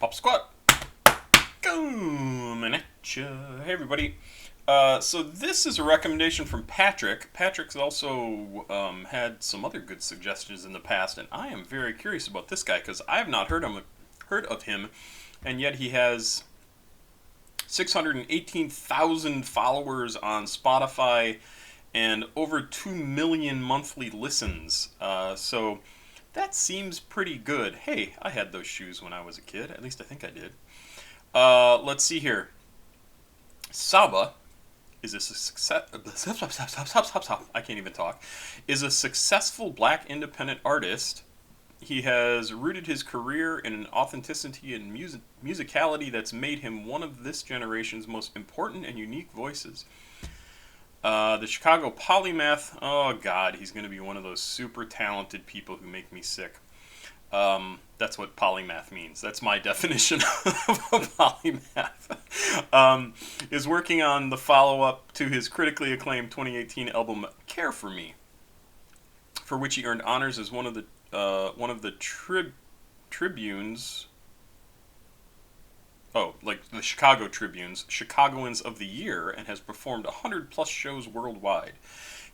Pop Squat. Coming at ya. Hey, everybody. So this is a recommendation from Patrick. Patrick's also had some other good suggestions in the past, and I am very curious about this guy because I have not heard of him, and yet he has 618,000 followers on Spotify and over 2 million monthly listens. So that seems pretty good. Hey, I had those shoes when I was a kid. At least I think I did. Let's see here. Saba is a success. I can't even talk. Is a successful black independent artist. He has rooted his career in an authenticity and musicality that's made him one of this generation's most important and unique voices. The Chicago polymath. Oh God, he's going to be one of those super talented people who make me sick. That's what polymath means. That's my definition of a polymath. Is working on the follow-up to his critically acclaimed 2018 album "Care for Me," for which he earned honors as one of the Tribunes. Oh, like the Chicago Tribune's Chicagoans of the Year, and has performed 100 plus shows worldwide.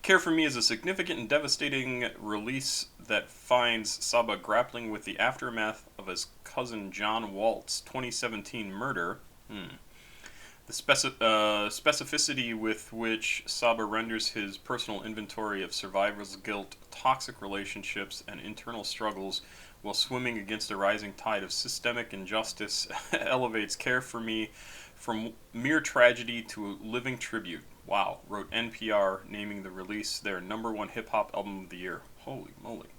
Care for Me is a significant and devastating release that finds Saba grappling with the aftermath of his cousin John Walt's 2017 murder. The specificity with which Saba renders his personal inventory of survivor's guilt, toxic relationships, and internal struggles while swimming against a rising tide of systemic injustice elevates Care for Me from mere tragedy to a living tribute. Wow, wrote NPR, naming the release their #1 hip-hop album of the year. Holy moly.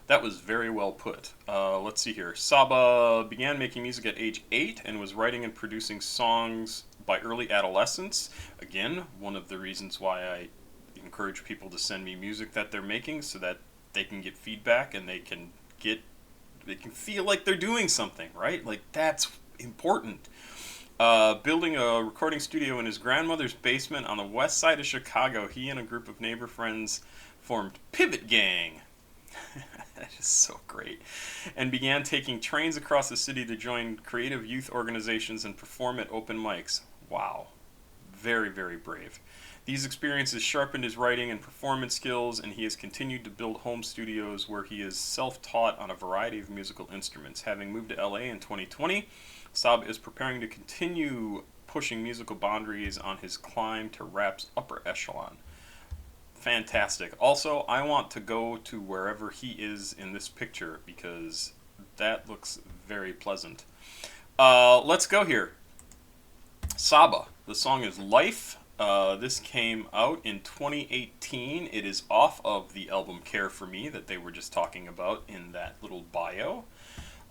That was very well put. Let's see here. Saba began making music at age 8 and was writing and producing songs by early adolescence. Again, one of the reasons why I encourage people to send me music that they're making so that they can get feedback and they can feel like they're doing something, right? Like, that's important. Building a recording studio in his grandmother's basement on the west side of Chicago, he and a group of neighbor friends formed Pivot Gang. That is so great. And began taking trains across the city to join creative youth organizations and perform at open mics. Wow. Very, very brave. These experiences sharpened his writing and performance skills, and he has continued to build home studios where he is self-taught on a variety of musical instruments. Having moved to LA in 2020, Saba is preparing to continue pushing musical boundaries on his climb to rap's upper echelon. Fantastic. Also, I want to go to wherever he is in this picture because that looks very pleasant. Let's go here. Saba. The song is Life. This came out in 2018. It is off of the album Care for Me that they were just talking about in that little bio.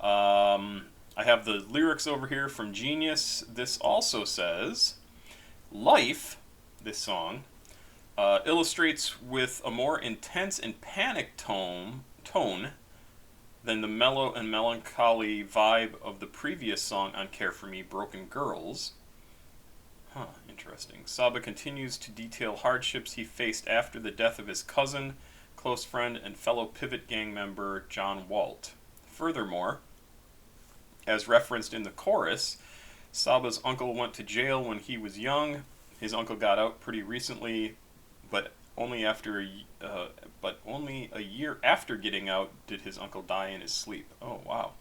I have the lyrics over here from Genius. This also says, Life, this song, illustrates with a more intense and panic tone than the mellow and melancholy vibe of the previous song on Care for Me, Broken Girls. Huh, interesting. Saba continues to detail hardships he faced after the death of his cousin, close friend, and fellow Pivot Gang member John Walt. Furthermore, as referenced in the chorus, Saba's uncle went to jail when he was young. His uncle got out pretty recently, but only a year after getting out did his uncle die in his sleep. Oh, wow.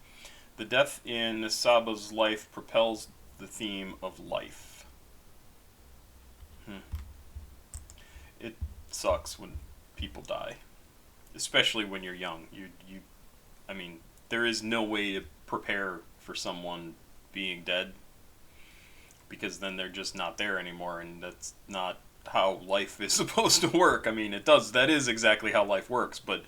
The death in Saba's life propels the theme of life. It sucks when people die, especially when you're young. I mean, there is no way to prepare for someone being dead because then they're just not there anymore, and that's not how life is supposed to work. I mean, that is exactly how life works, but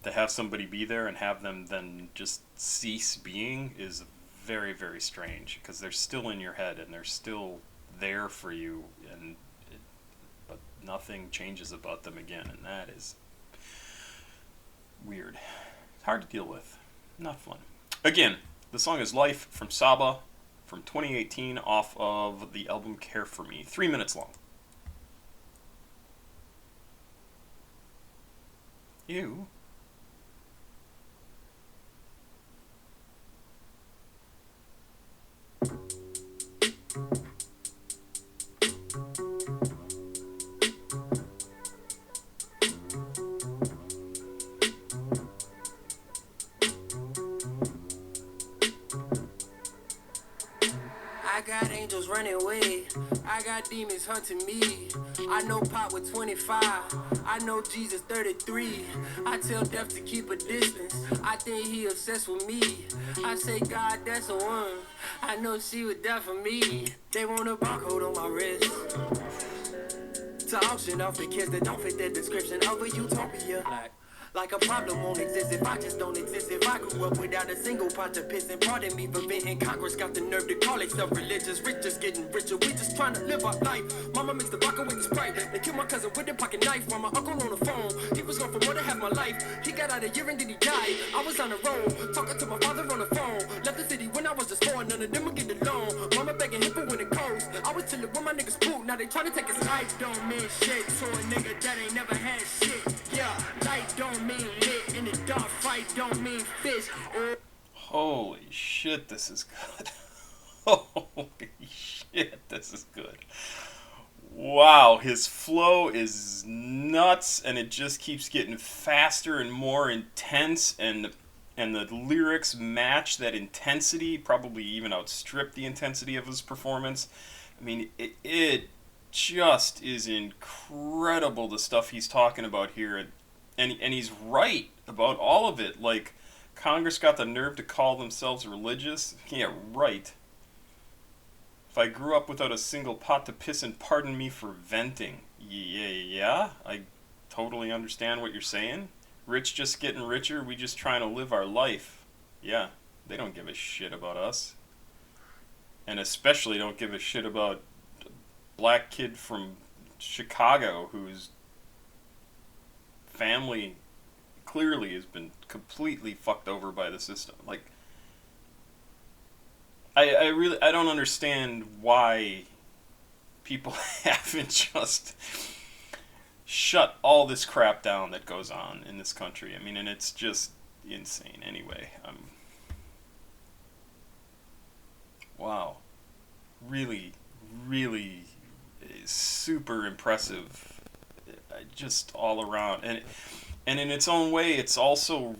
to have somebody be there and have them then just cease being is very, very strange because they're still in your head and they're still there for you, but nothing changes about them again, and that is weird. It's hard to deal with. Not fun. Again, the song is Life from Saba from 2018 off of the album Care for Me. 3 minutes long. Ew. got angels running away. I got demons hunting me. I know Pop with 25. I know Jesus 33. I tell death to keep a distance. I think he obsessed with me. I say, God, that's a one. I know she would die for me. They want a barcode on my wrist to auction off the kids that don't fit the description of a utopia. Like a problem won't exist if I just don't exist. If I grew up without a single pot to piss, and pardon me for venting, Congress got the nerve to call itself religious. Rich just getting richer, we just trying to live our life. Mama mixed the vodka with the Sprite. They killed my cousin with a pocket knife while my uncle on the phone. He was gone for more than half my life. He got out a year and then he died. I was on the road, talking to my father on the phone. Left the city when I was just 4, none of them would get along. Mama begging him for when it coast. I was chilling with my niggas poop, now they trying to take his life. Don't mean shit to a nigga that ain't never had shit. Yeah, light don't mean lit, in the dark fight don't mean fish. Holy shit, this is good. Holy shit, this is good. Wow, his flow is nuts, and it just keeps getting faster and more intense, and the lyrics match that intensity, probably even outstrip the intensity of his performance. I mean, it just is incredible, the stuff he's talking about here, and he's right about all of it. Like, Congress got the nerve to call themselves religious? Yeah, right. If I grew up without a single pot to piss in, pardon me for venting. Yeah, I totally understand what you're saying. Rich just getting richer, we just trying to live our life. Yeah, they don't give a shit about us. And especially don't give a shit about a black kid from Chicago whose family clearly has been completely fucked over by the system. Like, I don't understand why people haven't just shut all this crap down that goes on in this country. I mean, and it's just insane. Anyway, wow, really, really super impressive, just all around, and in its own way, it's also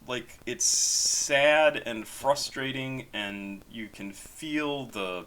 like, it's sad and frustrating, and you can feel the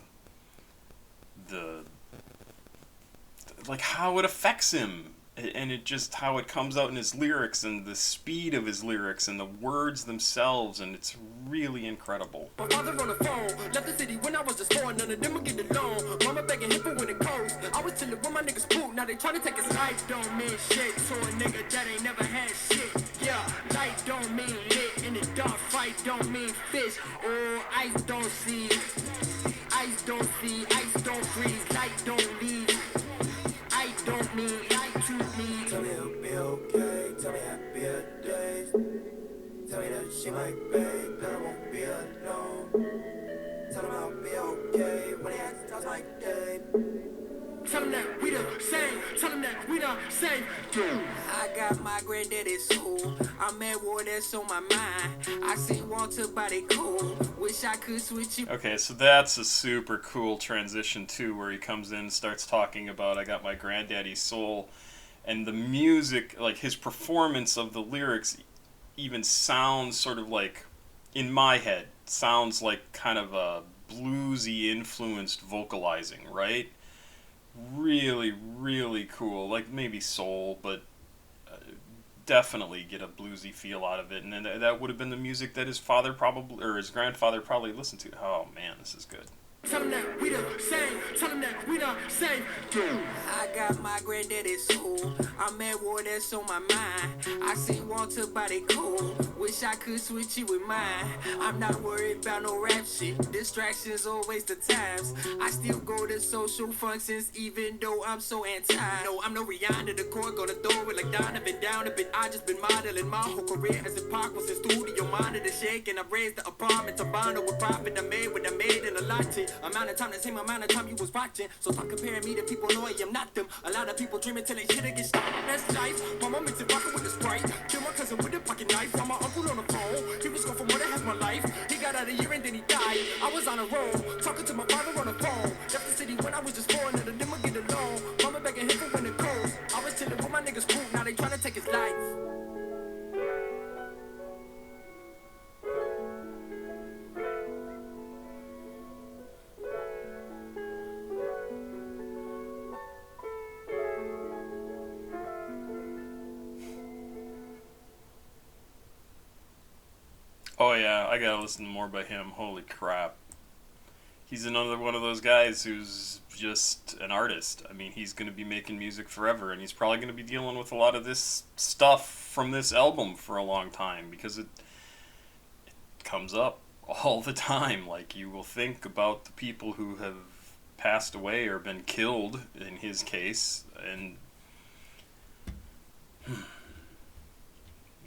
like how it affects him, and it just how it comes out in his lyrics and the speed of his lyrics and the words themselves, and it's really incredible. My father on the phone, left the city when I was just 4, none of them would get along. Mama begging him for when it coast. I was chilling with my niggas poop, now they trying to take his life. Don't mean shit to a nigga that ain't never had shit. Yeah, light don't mean lit, in the dark fight don't mean fish. Oh, ice don't see, ice don't see, ice don't freeze, light don't leave. I don't mean light to me. Tell me I'll be okay, tell me happy days. Tell me that she might beg, that I won't be alone. Tell them I'll be okay when they ask us like that. Tell them that we the same, tell them that we the same. I got my granddaddy's soul, I'm at war that's on my mind. I see Walter body cool, wish I could switch you. Okay, so that's a super cool transition too, where he comes in and starts talking about I got my granddaddy's soul, and the music, like his performance of the lyrics even sounds sort of like, in my head, sounds like kind of a bluesy influenced vocalizing, right? Really, really cool. Like maybe soul, but definitely get a bluesy feel out of it. And then that would have been the music that his father probably, or his grandfather probably listened to. Oh man, this is good. Tell them that we the same, tell them that we the same. I got my granddaddy's soul, I'm at war that's on my mind. I see Walter body cool, wish I could switch you with mine. I'm not worried about no rap shit, distractions or waste of times. I still go to social functions even though I'm so anti. No, I'm no Rihanna, the core gonna throw it like Donovan down a bit. I just been modeling my whole career as a park was in studio, monitor shaking. I raised the apartment to bond with profit I made what I made in a lottery. Amount of time, the same amount of time you was watching. So stop comparing me to people, no I am not them. A lot of people dreaming till they shit get stopped. That's life. My mom makes it vodka with a Sprite. Kill my cousin with a pocket knife. While my uncle on the phone. He was gone for more than half my life. He got out a year and then he died. I was on a road, talking to my father on the phone. Left the city when I was just 4, none of them would get along. Mama begging him for when it coast. I was chilling with my niggas poop, now they trying to take his life. Oh yeah, I gotta listen more by him. Holy crap. He's another one of those guys who's just an artist. I mean, he's going to be making music forever, and he's probably going to be dealing with a lot of this stuff from this album for a long time because it comes up all the time. Like, you will think about the people who have passed away or been killed in his case, and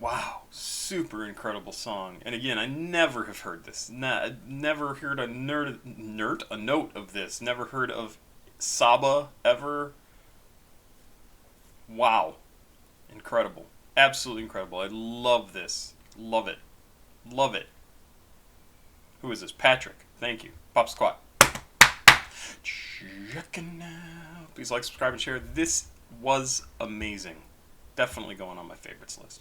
wow, super incredible song. And again, I never have heard this. Never heard a note of this. Never heard of Saba ever. Wow, incredible, absolutely incredible. I love this. Love it, love it. Who is this? Patrick. Thank you. Pop Squat. Checking out. Please like, subscribe, and share. This was amazing. Definitely going on my favorites list.